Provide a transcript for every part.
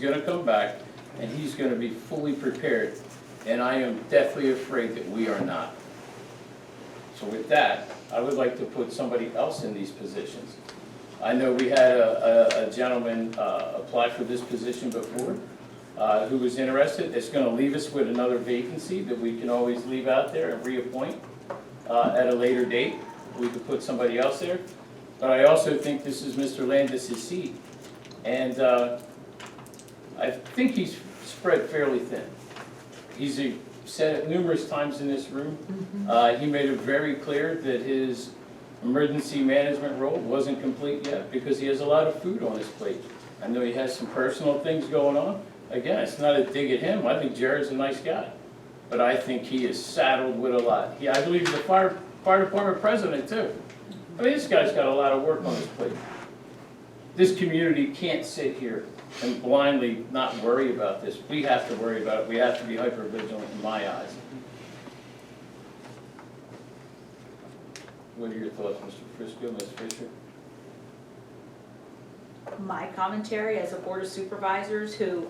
gonna come back, and he's gonna be fully prepared, and I am deathly afraid that we are not. So with that, I would like to put somebody else in these positions. I know we had a gentleman apply for this position before, who was interested. It's gonna leave us with another vacancy that we can always leave out there and reappoint at a later date. We could put somebody else there. But I also think this is Mr. Landis' seat. And I think he's spread fairly thin. He's said it numerous times in this room. He made it very clear that his emergency management role wasn't complete yet because he has a lot of food on his plate. I know he has some personal things going on. Again, it's not a dig at him. I think Jared's a nice guy. But I think he is saddled with a lot. I believe he's the fire department president too. I mean, this guy's got a lot of work on his plate. This community can't sit here and blindly not worry about this. We have to worry about it. We have to be hyper vigilant in my eyes. What are your thoughts, Mr. Frisco, Ms. Fisher? My commentary as a board of supervisors who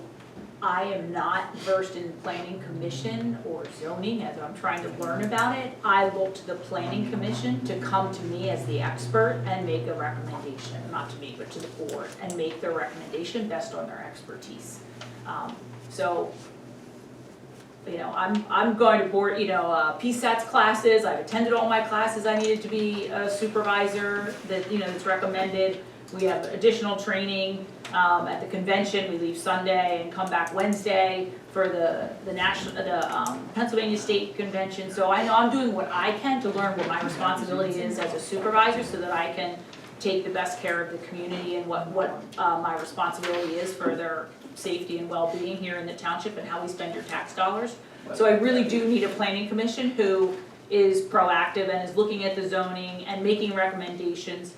I am not versed in planning commission or zoning as I'm trying to learn about it. I look to the planning commission to come to me as the expert and make a recommendation, not to me, but to the board, and make their recommendation based on their expertise. So, you know, I'm going to board, you know, PSATS classes. I've attended all my classes I needed to be a supervisor that, you know, that's recommended. We have additional training at the convention. We leave Sunday and come back Wednesday for the Pennsylvania State Convention. So I know I'm doing what I can to learn what my responsibility is as a supervisor so that I can take the best care of the community and what my responsibility is for their safety and well-being here in the township and how we spend your tax dollars. So I really do need a planning commission who is proactive and is looking at the zoning and making recommendations.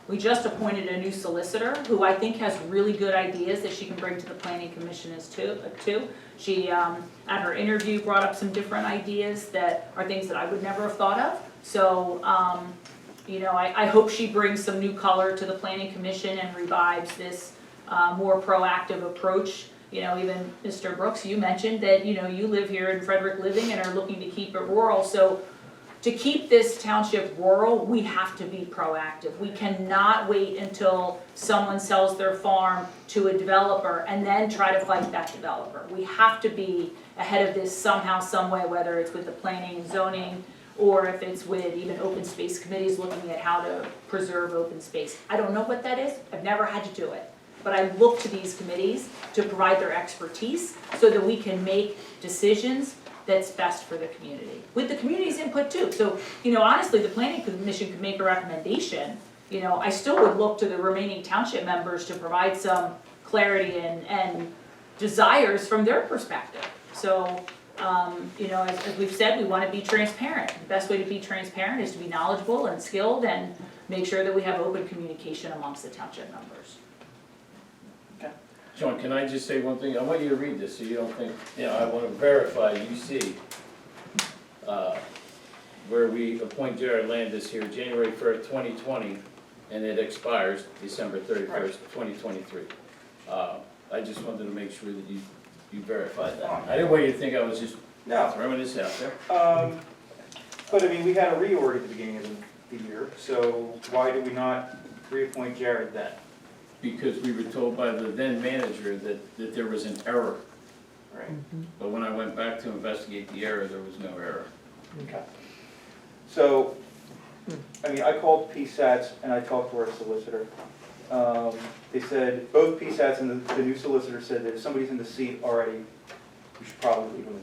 We just appointed a new solicitor who I think has really good ideas that she can bring to the planning commission too. She, at her interview, brought up some different ideas that are things that I would never have thought of. So, you know, I hope she brings some new color to the planning commission and revives this more proactive approach. You know, even Mr. Brooks, you mentioned that, you know, you live here in Frederick living and are looking to keep it rural. So to keep this township rural, we have to be proactive. We cannot wait until someone sells their farm to a developer and then try to fight that developer. We have to be ahead of this somehow, some way, whether it's with the planning and zoning or if it's with even open space committees looking at how to preserve open space. I don't know what that is. I've never had to do it. But I look to these committees to provide their expertise so that we can make decisions that's best for the community, with the community's input too. So, you know, honestly, the planning commission could make a recommendation. You know, I still would look to the remaining township members to provide some clarity and desires from their perspective. So, you know, as we've said, we want to be transparent. The best way to be transparent is to be knowledgeable and skilled and make sure that we have open communication amongst the township members. John, can I just say one thing? I want you to read this so you don't think, you know, I want to verify you see where we appoint Jared Landis here January 1st, 2020, and it expires December 31st, 2023. I just wanted to make sure that you verified that. I didn't want you to think I was just throwing this out there. But I mean, we had a reorg at the beginning of the year, so why do we not reappoint Jared then? Because we were told by the then manager that there was an error. Right. But when I went back to investigate the error, there was no error. Okay. So, I mean, I called PSATS and I talked to our solicitor. They said, both PSATS and the new solicitor said that if somebody's in the seat already, we should probably leave them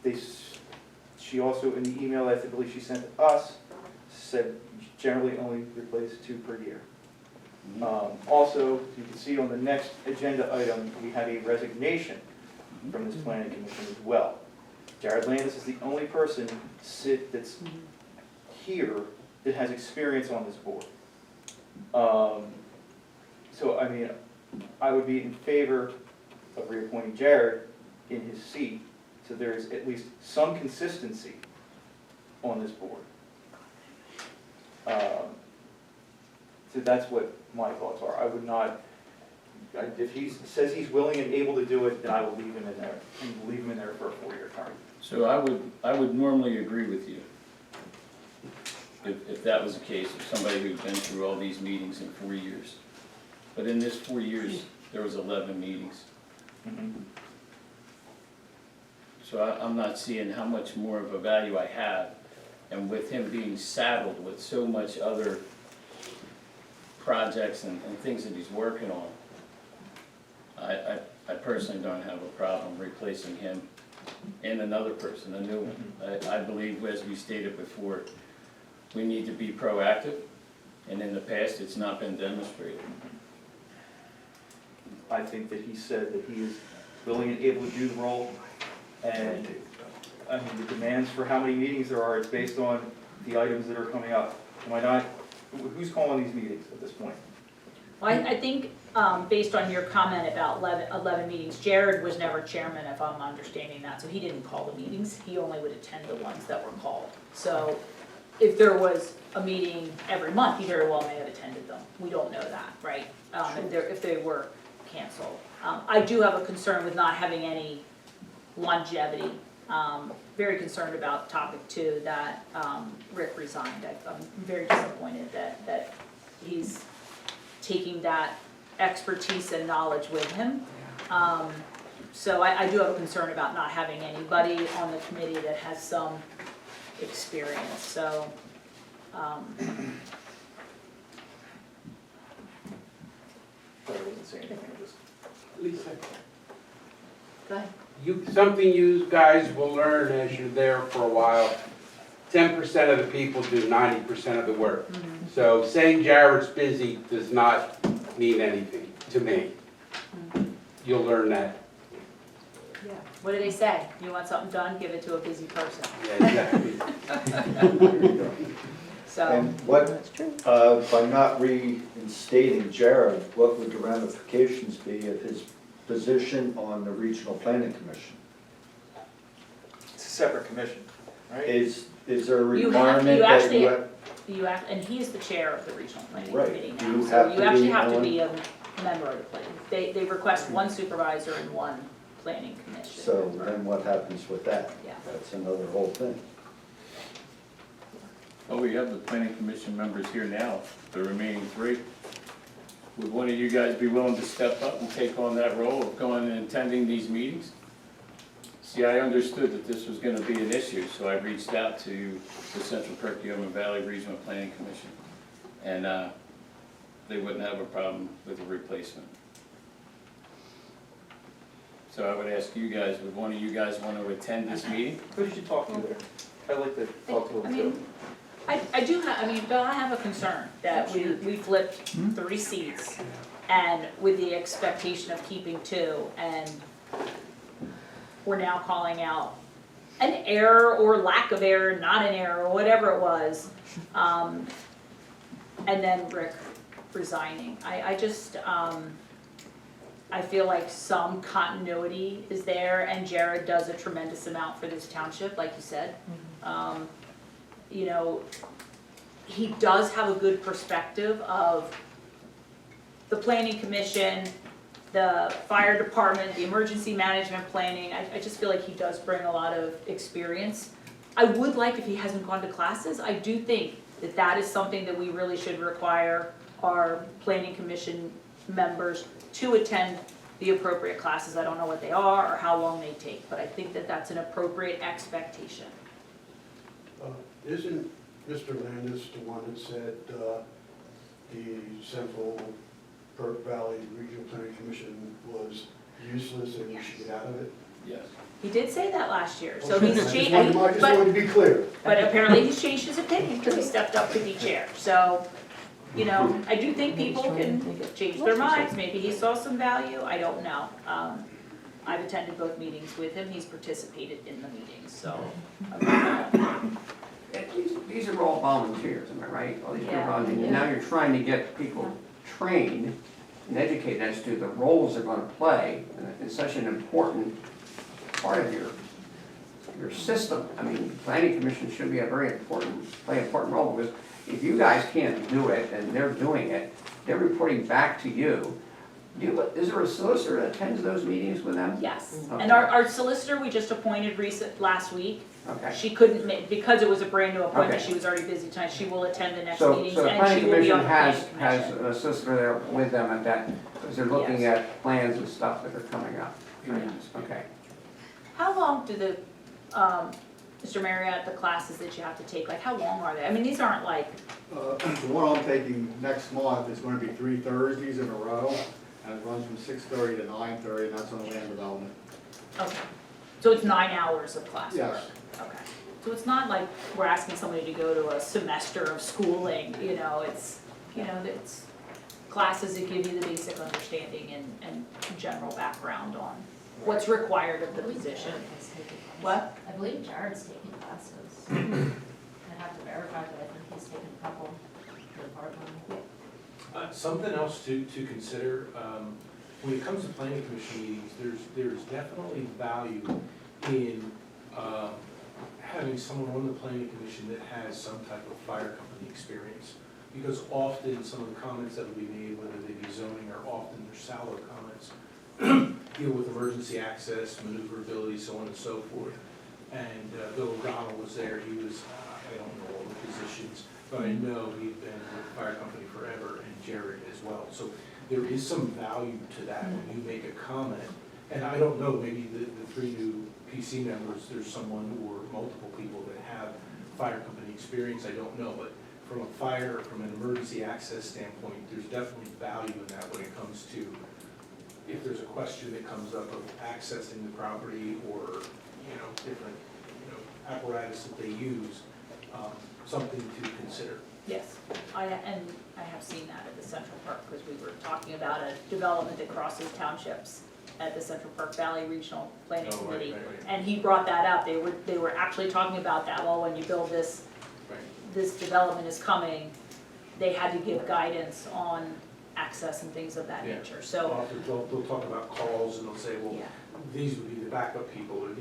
in there. She also, in the email I believe she sent to us, said generally only replace 2 per year. Also, you can see on the next agenda item, we have a resignation from this planning commission as well. Jared Landis is the only person that's here that has experience on this board. So, I mean, I would be in favor of reappointing Jared in his seat so there's at least some consistency on this board. So that's what my thoughts are. I would not, If he says he's willing and able to do it, then I will leave him in there, and leave him in there for a 4-year term. So I would normally agree with you. If that was the case, of somebody who'd been through all these meetings in 4 years. But in this 4 years, there was 11 meetings. So I'm not seeing how much more of a value I have. And with him being saddled with so much other projects and things that he's working on, I personally don't have a problem replacing him and another person, a new one. I believe, as we stated before, we need to be proactive, and in the past, it's not been demonstrated. I think that he said that he is willing and able to do the role, and I mean, the demands for how many meetings there are, it's based on the items that are coming up. Am I not, who's calling these meetings at this point? Well, I think, based on your comment about 11 meetings, Jared was never chairman, if I'm understanding that, so he didn't call the meetings, he only would attend the ones that were called. So if there was a meeting every month, he very well may have attended them, we don't know that, right? If they were canceled. I do have a concern with not having any longevity. Very concerned about topic 2, that Rick resigned. I'm very disappointed that he's taking that expertise and knowledge with him. So I do have a concern about not having anybody on the committee that has some experience, so. Sorry, I wasn't saying anything, I just. Lisa, Go ahead. something you guys will learn as you're there for a while. 10% of the people do 90% of the work. So saying Jared's busy does not mean anything to me. You'll learn that. Yeah. What do they say? You want something done, give it to a busy person. Yeah, exactly. So, And what, by not reinstating Jared, what would the ramifications be of his position on the Regional Planning Commission? It's a separate commission, right? Is there a You have- requirement you that actually- you have? and he is the chair of the regional planning Right. committee Do now, you so have you to actually be have to on- be a member of the planning. They request one supervisor and one planning commission. So then what happens with that? Yeah. That's another whole thing. Well, we have the planning commission members here now, the remaining 3. Would one of you guys be willing to step up and take on that role of going and attending these meetings? See, I understood that this was gonna be an issue, so I reached out to the Central Perkiomen Valley Regional Planning Commission. And, they wouldn't have a problem with a replacement. So I would ask you guys, would one of you guys want to attend this meeting? Who did you talk to there? I'd like to talk to I him mean, too. I do have, Bill, I have a concern that we flipped 3 seats and with the expectation of keeping 2, and we're now calling out an error or lack of error, not an error, or whatever it was. And then Rick resigning. I just, I feel like some continuity is there, and Jared does a tremendous amount for this township, like you said. You know, he does have a good perspective of the planning commission, the fire department, the emergency management planning. I just feel like he does bring a lot of experience. I would like, if he hasn't gone to classes, I do think that that is something that we really should require our planning commission members to attend the appropriate classes. I don't know what they are or how long they take, but I think that that's an appropriate expectation. Isn't Mr. Landis the one that said the Central Perk Valley Regional Planning Commission was useless and we should get out of it? Yes. He did say that last year, so Okay, he's I just changed, wanted to be clear. but apparently he's changed his opinion because he stepped up to be chair. So, you know, I do think people can change their minds. Maybe he saw some value, I don't know. I've attended both meetings with him, he's participated in the meetings, so. These are all volunteers, am I right? All these people are Yeah. volunteers. And now you're trying to get people trained and educated as to the roles they're gonna play. And it's such an important part of your system. I mean, planning commission should be play an important role, because if you guys can't do it and they're doing it, they're reporting back to you. Is there a solicitor that attends those meetings with them? Yes, Okay. and our solicitor, we just appointed last week. Okay. She couldn't make, because it was a brand new appointment, Okay. she was already busy tonight, she will attend the next So, meetings, so the and planning she will be commission on the has, planning has commission. a solicitor there with them at that, because they're looking Yes. at plans and stuff that are coming up. Okay. How long do the, Mr. Marriott, the classes that you have to take, like, how long are they? I mean, these aren't like, The one I'm taking next month is gonna be 3 Thursdays in a row, and it runs from 6:30 to 9:30, and that's on land development. okay, so it's 9 hours of class work? Yes. Okay, so it's not like we're asking somebody to go to a semester of schooling, you know, it's, it's classes that give you the basic understanding and general background on what's required of the position. What? I believe Jared's taking classes. I'd have to verify, but I think he's taken a couple for part-time. Something else to consider, when it comes to planning commission meetings, there's definitely value in having someone on the planning commission that has some type of fire company experience. Because often, some of the comments that will be made, whether they be zoning or often they're sallow comments, deal with emergency access, maneuverability, so on and so forth. And Bill O'Donnell was there, he was, I don't know all the positions, but I know he'd been with the fire company forever, and Jared as well. So there is some value to that when you make a comment. And I don't know, maybe the 3 new PC members, there's someone or multiple people that have fire company experience, I don't know. But from an emergency access standpoint, there's definitely value in that when it comes to, if there's a question that comes up of accessing the property or, different, apparatus that they use, something to consider. Yes, I have seen that at the Central Park, because we were talking about a development that crosses townships at the Central Park Valley Regional Planning Oh, right, Committee. right, right. And he brought that up, they were actually talking about that, well, when you build this, Right. this development is coming, they had to give guidance on access and things of that Yeah. nature, so, Often they'll talk about calls and they'll say, well, yeah. these would be the backup people, and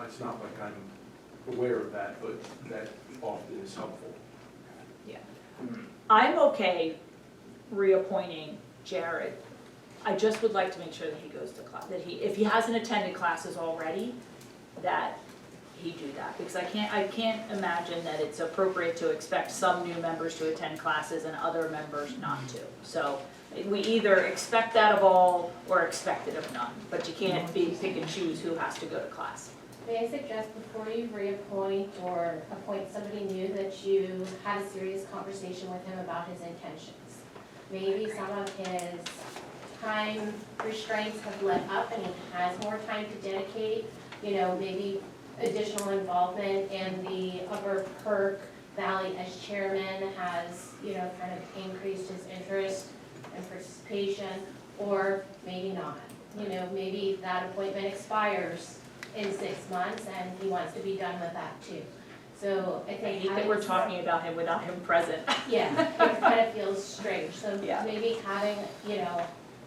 it's not like I'm aware of that, but that often is helpful. I'm okay reappointing Jared. I just would like to make sure that he goes to class, if he hasn't attended classes already, that he do that. Because I can't imagine that it's appropriate to expect some new members to attend classes and other members not to. So we either expect that of all or expect it of none, but you can't pick and choose who has to go to class. May I suggest before you reappoint or appoint somebody new that you had a serious conversation with him about his intentions? Maybe some of his time restraints have let up and he has more time to dedicate, maybe additional involvement in the Upper Perk Valley as chairman has, kind of increased his interest and participation, or maybe not. Maybe that appointment expires in 6 months and he wants to be done with that too. So I I think. hate that we're talking about him without him present. Yeah, it kind of feels strange, so Yeah. maybe having,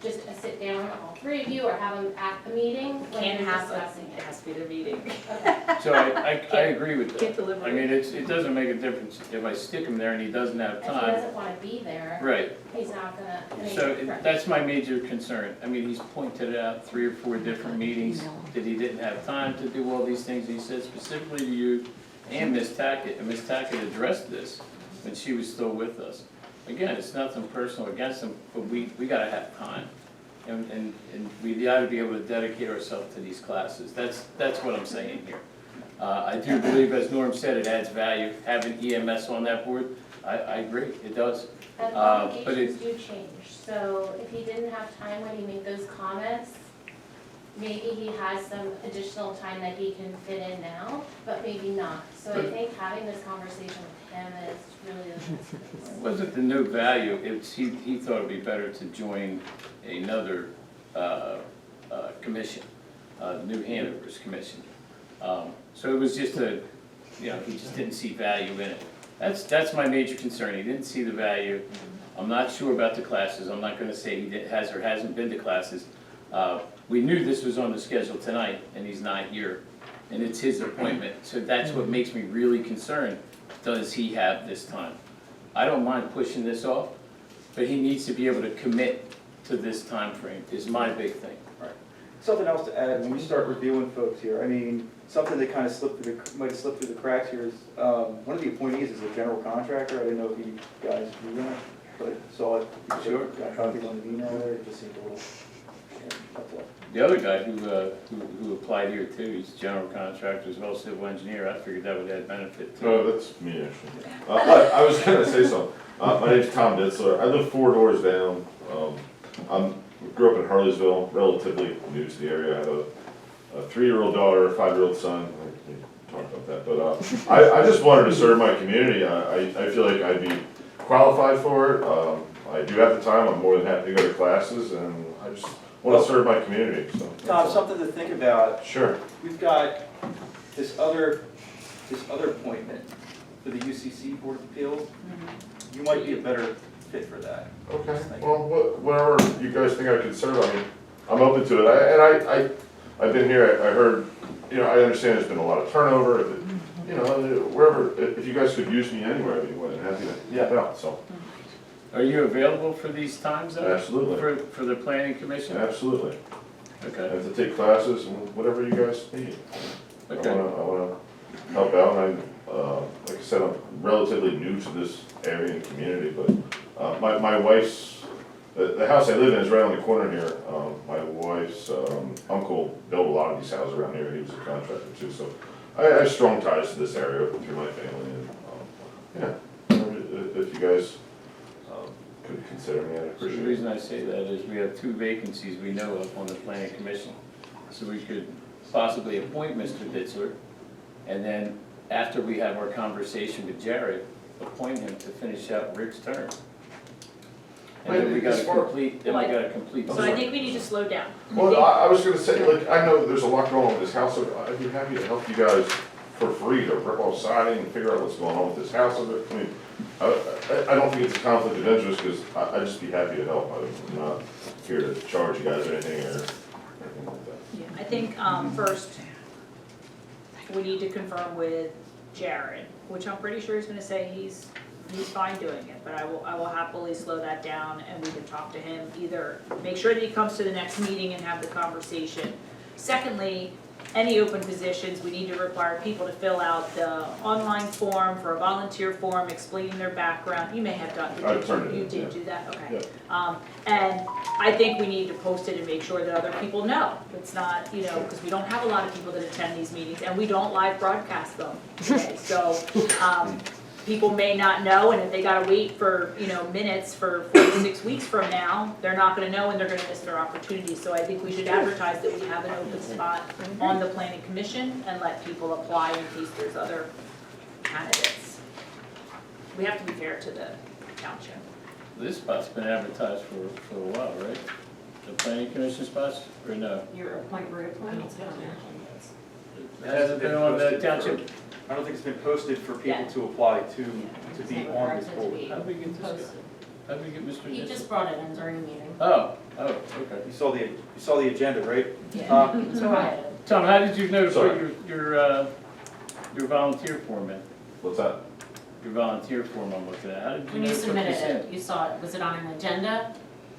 just a sit down, all 3 of you, or have them at the meeting when Can't you're have, discussing it it. has to be the meeting. Okay. So I agree with Can't that. deliver I mean, it doesn't make a difference if I stick him there and he doesn't have If he time. doesn't wanna be there, Right, he's not gonna. I mean, so correct. that's my major concern. I mean, he's pointed out 3 or 4 different meetings that he didn't have time to do all these things. He said specifically to you and Ms. Tackett, and Ms. Tackett addressed this when she was still with us. Again, it's nothing personal against him, but we gotta have time. And we ought to be able to dedicate ourselves to these classes. That's what I'm saying here. I do believe, as Norm said, it adds value, having EMS on that board. I agree, it does. And but obligations do change, so if he didn't have time when he made those comments, maybe he has some additional time that he can fit in now, but maybe not. So I think having this conversation with him is really the best place. It wasn't the new value, it's, he thought it'd be better to join another commission, New Hanover's commission. So it was just he just didn't see value in it. That's my major concern, he didn't see the value. I'm not sure about the classes, I'm not gonna say he has or hasn't been to classes. We knew this was on the schedule tonight, and he's not here, and it's his appointment, so that's what makes me really concerned. Does he have this time? I don't mind pushing this off, but he needs to be able to commit to this time frame is my big thing. Something else to add, when we start reviewing folks here, I mean, something that kind of might have slipped through the cracks here is, one of the appointees is a general contractor. I didn't know if you guys knew that, but I saw it. Sure. Got copies on the email there, it just seemed a little, that's all. The other guy who applied here too, he's a general contractor as well as civil engineer, I figured that would add benefit too. No, that's me actually. I was gonna say something. My name's Tom Ditzler. I live 4 doors down. Grew up in Harleysville, relatively new to the area. I have a 3-year-old daughter, a 5-year-old son. We can talk about that, but I just wanted to serve my community. I feel like I'd be qualified for it. I do have the time. I'm more than happy to go to classes, and I just want to serve my community. So Tom, something to think about. Sure. We've got this other appointment for the UCC Board of Appeals. You might be a better fit for that. Okay. Well, whatever you guys think I could serve, I mean, I'm open to it. I've been here. I heard. I understand there's been a lot of turnover. Wherever, if you guys could use me anywhere, I'd be more than happy to help out. So. Are you available for these times though? Absolutely. For the planning commission? Absolutely. I Okay, have to take classes and whatever you guys need. okay. I wanna help out, and like I said, I'm relatively new to this area and community, but my wife's, the house I live in is right on the corner here. My wife's uncle built a lot of these houses around here, he was a contractor too, so I have strong ties to this area through my family, and, if you guys could consider me, I'd So the appreciate it. reason I say that is we have 2 vacancies we know of on the planning commission. So we could possibly appoint Mr. Ditzler, and then after we have our conversation with Jared, appoint him to finish out Rick's term. And then we got a complete. So I think we need to slow down. Well, I was gonna say, like, I know there's a lot going on with this house, so I'd be happy to help you guys for free to rip off siding and figure out what's going on with this house. I mean, I don't think it's a conflict of interest, because I'd just be happy to help. I'm not here to charge you guys or anything or anything like that. Yeah, I think, first, we need to confirm with Jared, which I'm pretty sure he's gonna say he's fine doing it, but I will happily slow that down, and we can talk to him, either make sure that he comes to the next meeting and have the conversation. Secondly, any open positions, we need to require people to fill out the online form for a volunteer form explaining their background. You may have done, I've turned it in, you did yeah. do that, okay. Yeah. And I think we need to post it and make sure that other people know. It's not, because we don't have a lot of people that attend these meetings, and we don't live broadcast them today. So, people may not know, and if they gotta wait for, minutes for 4 to 6 weeks from now, they're not gonna know, and they're gonna miss their opportunity. So I think we should advertise that we have an open spot on the planning commission and let people apply in case there's other candidates. We have to be fair to the township. This spot's been advertised for a while, right? The planning commission spots, or no? Your appoint, reappoint, it's down there. It hasn't been on the township. I don't think it's been posted for people Yeah. to apply to be It's on this required to board. be How did we get this guy? posted. How did we get Mr. He Ditzler? just brought it in during a meeting. Oh, okay. You saw the agenda, right? Yeah. So I, Tom, how did you notify Sorry. your volunteer form in? What's that? Your volunteer form I'm looking at, how did you when you notify submitted this it, in? you saw it, was it on an agenda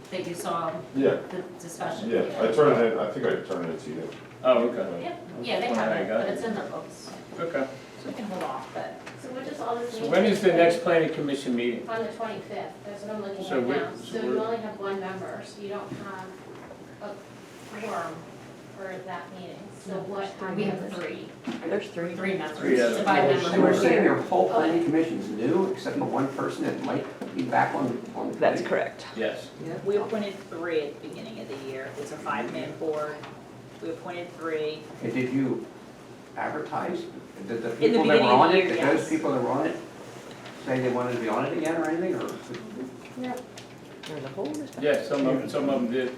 that you saw Yeah, the discussion? yeah, I turned it in, I think I turned it to you. Oh, okay, Yep, yeah, they That's have when I it, got but it. it's in their books. okay. So we can hold off, but. So what does all this So mean? when is the next planning commission meeting? On the 25th, that's what I'm looking So at we're- now. so So you we're- only have 1 member, so you don't have a quorum for that meeting. So what We happens? have 3. There's 3. 3 members, Three out of it's a 5 member So we're board. saying your whole planning commission's new, except for one person that might be back on the committee? That's correct. Yes. We appointed 3 at the beginning of the year. It's a 5-man board. We appointed 3. And did you advertise? Did the the people that beginning were of on the it, year, did those yes. people that were on it say they wanted to be on it again or anything, or? Yeah, some of them did.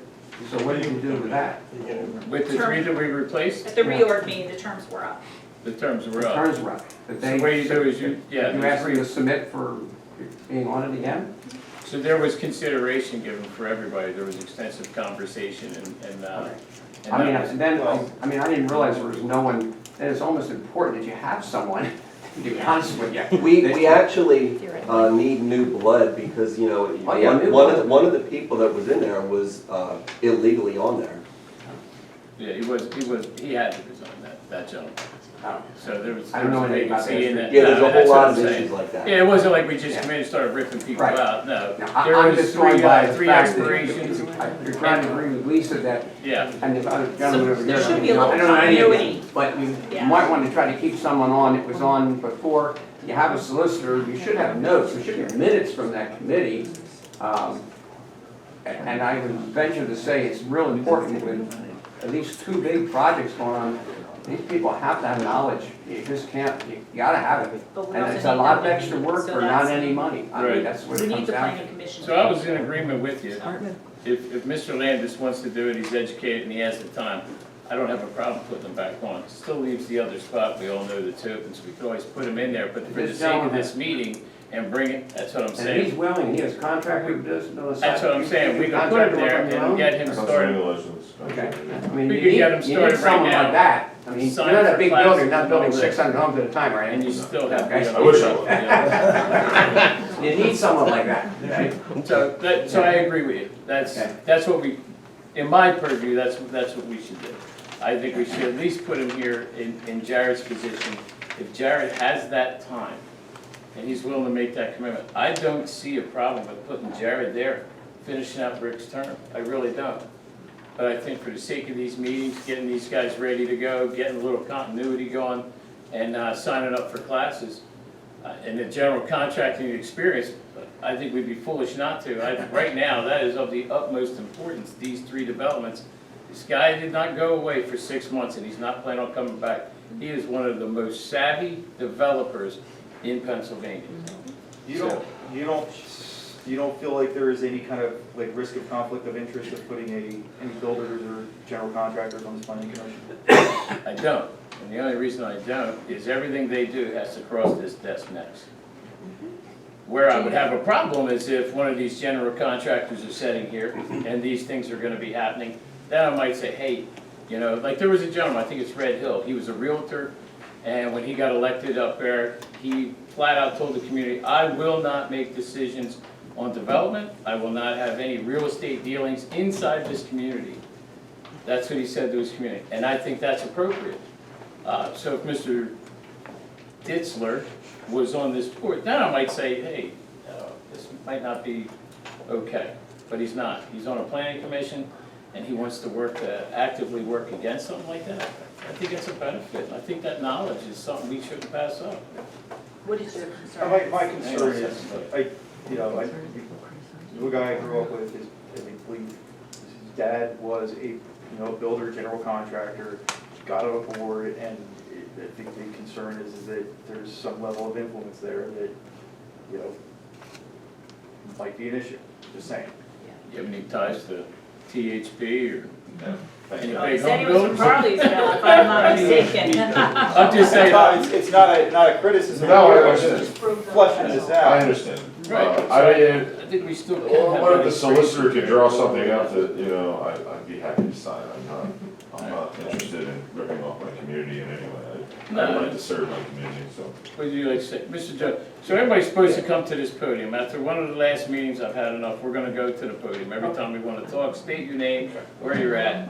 So what did you do with that? With the 3 that we replaced, At the reorg meeting, the terms were up. the terms were The up. terms were up. Did So they? what you do is you You asked them three. to submit for being on it again? So there was consideration given for everybody. There was extensive conversation and I mean, that was. and then, I didn't realize there was no one, and it's almost important that you have someone to be honest with you. We actually need new blood because, you know, Oh, yeah, new one of the people that was in there was illegally on there. Yeah, he had to resign, that gentleman. Oh. So there was I don't know anything about vacancy in that. that. Yeah, there's No, a that's whole what lot I'm of saying. issues like that. Yeah, it wasn't like we just Yeah. came in and started ripping people Right. out, no. Now, There I'm was just going by the three fact that expirations, you're trying to agree with Lisa that, yeah. and the other gentleman over there. There should be a I little don't know any of it, continuity. but you Yeah. might want to try to keep someone on that was on before. You have a solicitor, you should have notes, there should be minutes from that committee. And I would venture to say it's real important with at least 2 big projects going on. These people have to have knowledge, you just can't, you gotta have it. But we And also it's a need lot of them to extra meet, work so for that's- not any money. I mean, Right. that's what We it need comes the down to. planning commission. So I was in agreement with you. If Mr. Landis wants to do it, he's educated and he has the time, I don't have a problem putting him back on. Still leaves the other spot, we all know that's open, so we could always put him in there, but for the This sake of gentleman- this meeting and bring it, that's what I'm And saying. he's willing, he has a contractor who does, That's what I'm saying, we can put him there and get him started. Congratulations. Okay, I mean, We you could need, get 'em you started need someone right now. like that. I mean, you're Sign not for a big classes builder, you're not and building all that. 600 homes at a time, right? And you still have Okay. the I wish I other would. yeah. You need someone like that, okay? So I agree with you, that's what we, in my purview, that's what we should do. I think we should at least put him here in Jared's position. If Jared has that time, and he's willing to make that commitment, I don't see a problem with putting Jared there, finishing out Rick's term, I really don't. But I think for the sake of these meetings, getting these guys ready to go, getting a little continuity going, and signing up for classes, and the general contracting experience, I think we'd be foolish not to. Right now, that is of the utmost importance, these 3 developments. This guy did not go away for 6 months, and he's not planning on coming back. He is one of the most savvy developers in Pennsylvania. You don't feel like there is any kind of like risk of conflict of interest of putting any builders or general contractors on this planning commission? I don't, and the only reason I don't is everything they do has to cross this desk next. Where I would have a problem is if one of these general contractors are sitting here and these things are gonna be happening, then I might say, hey, you know, like there was a gentleman, I think it's Red Hill, he was a realtor, and when he got elected up there, he flat out told the community, I will not make decisions on development, I will not have any real estate dealings inside this community. That's what he said to his community, and I think that's appropriate. So if Mr. Ditzler was on this board, then I might say, hey, this might not be okay, but he's not. He's on a planning commission, and he wants to work, actively work against something like that. I think it's a benefit, and I think that knowledge is something we shouldn't pass up. What is your concern? My concern is, the guy I grew up with, his dad was a builder, general contractor, got on a board, and I think the concern is that there's some level of influence there that, might be an issue, just saying. You have any ties to THP or any Oh, big he said he home was from builders? Carleysville, if I'm not mistaken. I'm just saying. It's not a criticism. No, I It's understand. just fleshing this out. I understand. Right, so I mean, I think we still can well, have what if that the solicitor experience. could draw something up that, I'd be happy to sign. I'm not interested in ripping off my community in any way. I'd like to serve my community, so. What do you like to say? Mr. Judge, so everybody's supposed to come to this podium. After one of the last meetings, I've had enough. We're gonna go to the podium. Every time we wanna talk, state your name, where you're at,